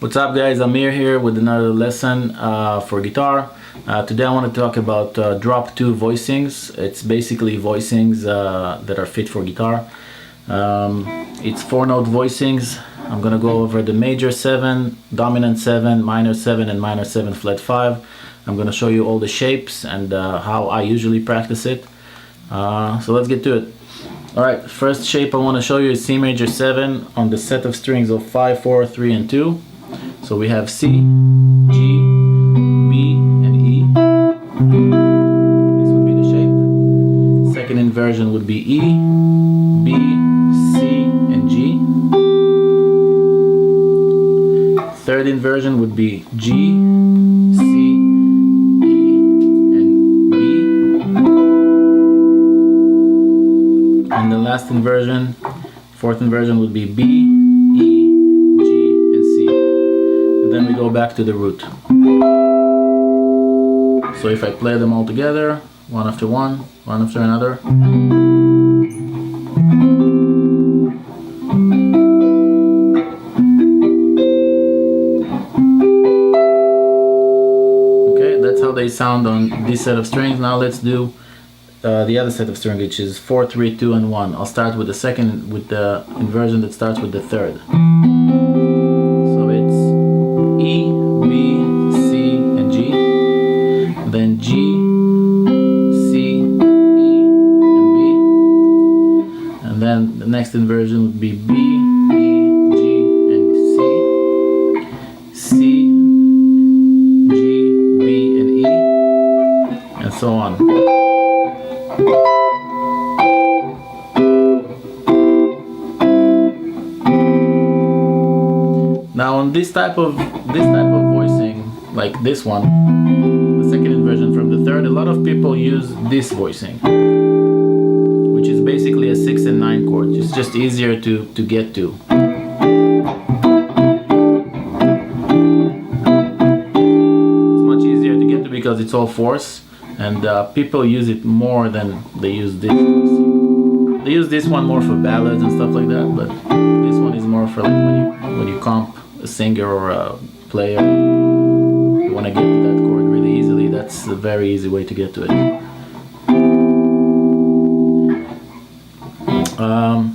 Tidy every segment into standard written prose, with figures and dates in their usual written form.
What's up guys, Amir here with another lesson for guitar. Today I want to talk about Drop Two Voicings. It's basically voicings that are fit for guitar. It's 4-note voicings. I'm going to go over the major 7, dominant 7, minor 7 and minor 7 flat 5. I'm going to show you all the shapes and how I usually practice it. So let's get to it. Alright, first shape I want to show you is C major 7 on the set of strings of 5, 4, 3 and 2. So we have C, G, B and E. This would be the shape. Second inversion would be E, B, C and G. Third inversion would be G, C, E and B. And the last inversion, fourth inversion would be B, E, then we go back to the root. So if I play them all together, one after one after another. Okay, that's how they sound on this set of strings. Now let's do the other set of strings, which is 4, 3, 2 and 1. I'll start with the second, with the inversion that starts with the third. E, B, C, and G, then G, C, E, and B, and then the next inversion would be B, E, G, and C, C, G, B, and E, and so on. Now on this type of voicing, like this one, the second inversion from the third, a lot of people use this voicing, which is basically a 6 and 9 chord. It's just easier to get to. It's much easier to get to because it's all fourths, and people use it more than they use this voicing. They use this one more for ballads and stuff like that, but this one is more for like when you comp a singer or a player, you want to get to that chord really easily. That's a very easy way to get to it.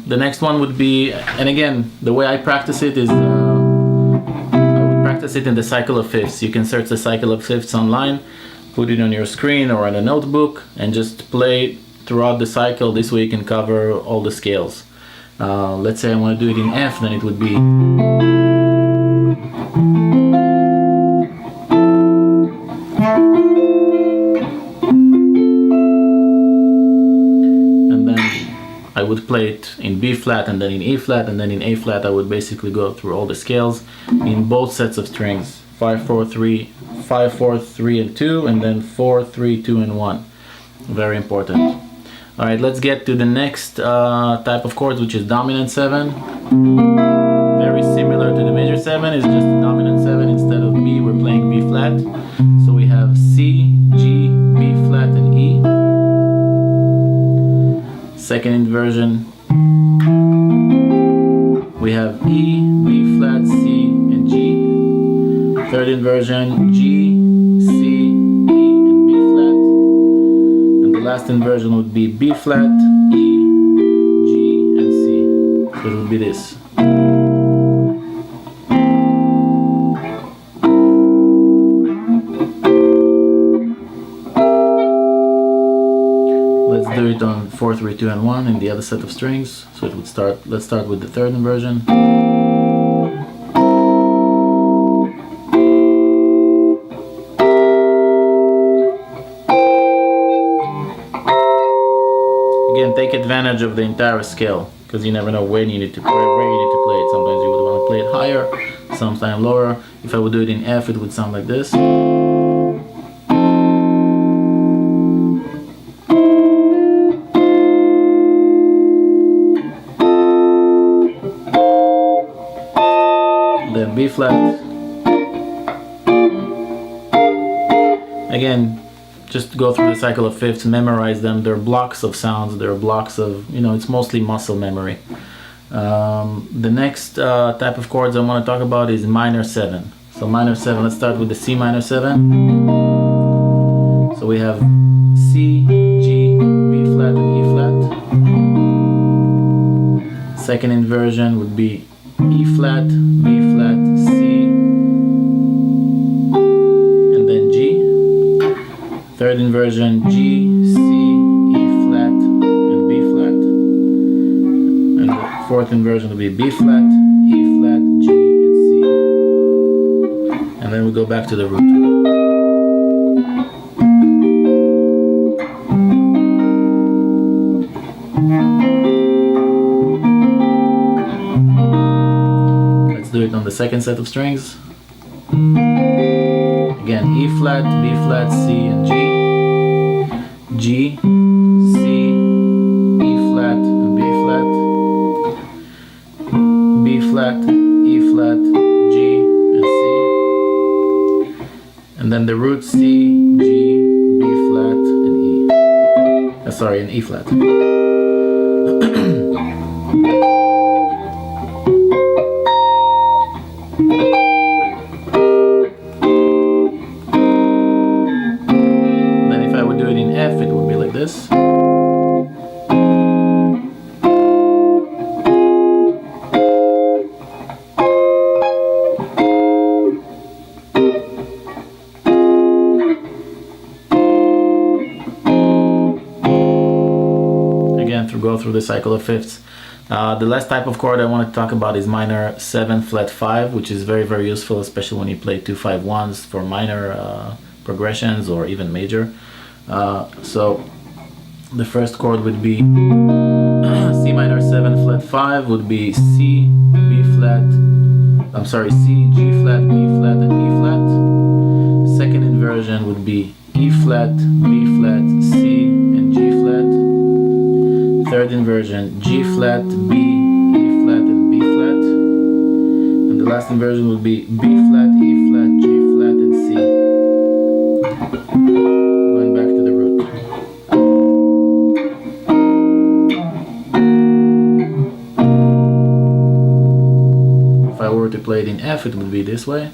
The next one would be, and again, the way I practice it is I would practice it in the cycle of fifths. You can search the cycle of fifths online, put it on your screen or on a notebook, and just play throughout the cycle. This way you can cover all the scales. Let's say I want to do it in F, then it would be I would play it in B flat and then in E flat and then in A flat. I would basically go through all the scales in both sets of strings, 5, 4, 3, 5, 4, 3 and 2, and then 4, 3, 2 and 1. Very important. Alright, let's get to the next type of chords, which is dominant 7. Very similar to the major 7, it's just a dominant 7. Instead of B, we're playing B flat. So we have C, G, B flat and E. Second inversion, we have E, B flat, C, and G. Third inversion, G, C, E, and B flat. And the last inversion would be B flat, E, G, and C. So it would be this. Let's do it on 4, 3, 2 and 1 in the other set of strings. So it would start, let's start with the third inversion. Again, take advantage of the entire scale, because you never know when you need to play, where you need to play it. Sometimes you would want to play it higher, sometimes lower. If I would do it in F, it would sound like this. Then B flat. Again, just go through the cycle of fifths, memorize them. They're blocks of sounds, they're blocks of, it's mostly muscle memory. The next type of chords I want to talk about is minor 7. So minor 7, let's start with the C minor 7. So we have C, G, B flat, and E flat. Second inversion would be E flat, B flat, C, and then G. Third inversion, G, C, E flat, and B flat. And the fourth inversion will be B flat, E flat, G, and C. And then we go back to the root. Do it on the second set of strings. Again, E flat, B flat, C, and G. G, C, E flat, and B flat. B flat, E flat, G, and C. And then the root C, G, B flat, and E. And E flat. This. Again, go through the cycle of fifths. The last type of chord I want to talk about is minor 7 flat 5, which is very, very useful, especially when you play 2-5-1s for minor progressions or even major. So the first chord would be C minor 7 flat 5 would be C, B flat, C, G flat, B flat, and E flat. Second inversion would be E flat, B flat, C, and G flat. Third inversion, G flat, B, E flat, and B flat. And the last inversion would be B flat, E flat, G flat, and C. Going back to the root. If I were to play it in F, it would be this way.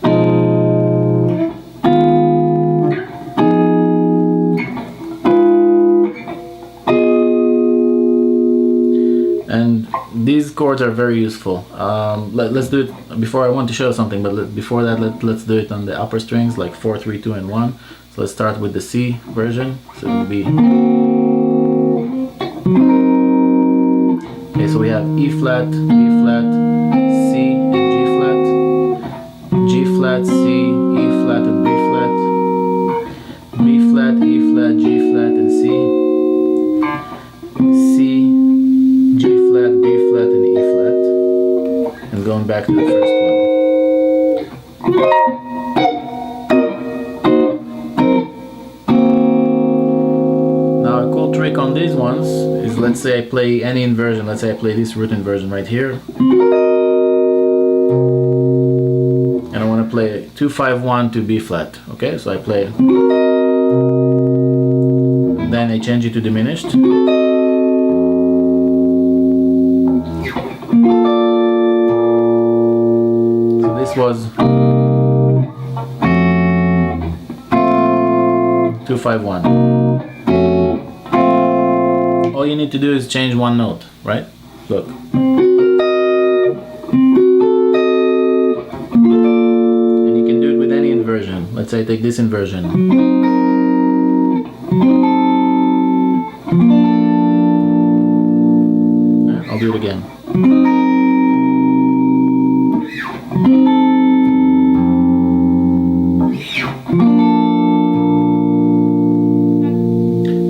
And these chords are very useful. Let's do it before I want to show something, but before that, let's do it on the upper strings, like 4, 3, 2, and 1. So let's start with the C version. So it will be. Okay, so we have E flat, B flat, C, and G flat. G flat, C, E flat, and B flat. B flat, E flat, G flat, and C. C, G flat, B flat, and E flat. And going back to the first one. Now a cool trick on these ones is, let's say I play any inversion. Let's say I play this root inversion right here. And I want to play 2-5-1 to B flat. Okay, so I play. Then I change it to diminished. So this was 2-5-1. All you need to do is change one note, right? Look. And you can do it with any inversion. Let's say I take this inversion. I'll do it again.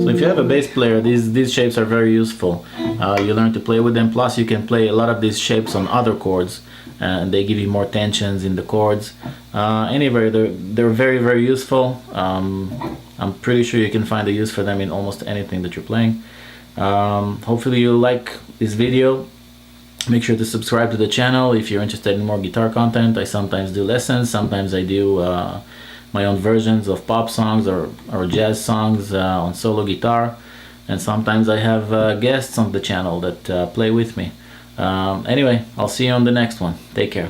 So if you have a bass player, these shapes are very useful. You learn to play with them. Plus, you can play a lot of these shapes on other chords, and they give you more tensions in the chords. Anyway, they're very, very useful. I'm pretty sure you can find a use for them in almost anything that you're playing. Hopefully you like this video. Make sure to subscribe to the channel if you're interested in more guitar content. I sometimes do lessons, sometimes I do my own versions of pop songs or jazz songs on solo guitar, and sometimes I have guests on the channel that play with me. Anyway, I'll see you on the next one. Take care.